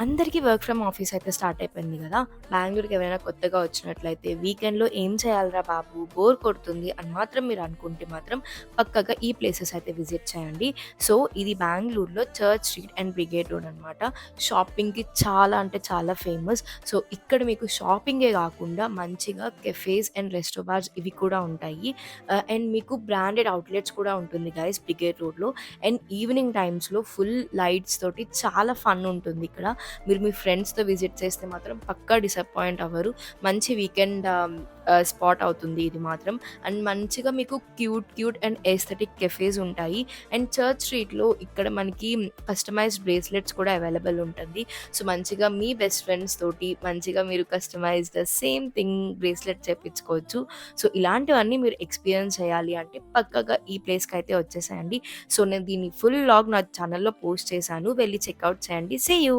అందరికీ work from office అయితే start అయిపోయింది గదా! బెంగుళూరుకి ఎవరైనా కొత్తగా వచ్చినట్లయితే వీకెండ్‌లో ఏం చేయాలిరా బాబు! బోర్ కొడుతుంది అని మాత్రం మీరు అనుకుంటే మాత్రం పక్కాగా ఈ ప్లేసెస్ అయితే విజిట్ చేయండి. సో, ఇది బెంగుళూరులో church street and brigade road అనమాట. షాపింగ్‌కి చాలా అంటే చాలా ఫేమస్. సో, ఇక్కడ మీకు షాపింగే గాకుండా మంచిగా కెఫేస్ అండ్ రెస్టో బార్స్ ఇవి కూడా ఉంటాయి. అండ్ మీకు బ్రాండెడ్ అవుట్‌లెట్స్ కూడా ఉంటుంది గైస్ బ్రిగేడ్ రోడ్‌లో. అండ్ ఈవినింగ్ టైమ్స్‌లో ఫుల్ లైట్స్ తోటి చాలా ఫన్ ఉంటుంది ఇక్కడ. మీరు మీ ఫ్రెండ్స్‌తో విజిట్ చేస్తే మాత్రం పక్కా డిసప్పాయింట్ అవ్వరు. మంచి వీకెండ్ స్పాట్ అవుతుంది ఇది మాత్రం. అండ్ మంచిగా మీకు క్యూట్ అండ్ ఎస్థెటిక్ కెఫేస్ ఉంటాయి. అండ్ చర్చ్ స్ట్రీట్‌లో ఇక్కడ మనకి కస్టమైజ్డ్ బ్రేస్లెట్స్ కూడా అవైలబుల్ ఉంటుంది. సో, మంచిగా మీ బెస్ట్ ఫ్రెండ్స్ తోటి మంచిగా మీరు కస్టమైజ్డ్ సేమ్ థింగ్ బ్రేస్లెట్ చేపించుకోవచ్చు. సో, ఇలాంటివన్నీ మీరు ఎక్స్‌పీరియన్స్ చేయాలి అంటే పక్కాగా ఈ ప్లేస్‌కైతే వచ్చేసేయండి. సో, నేను దీని ఫుల్ వ్లాగ్ నా ఛానెల్‌లో పోస్ట్ చేశాను. వెళ్లి చెక్‌ఔట్ చేయండి. See you.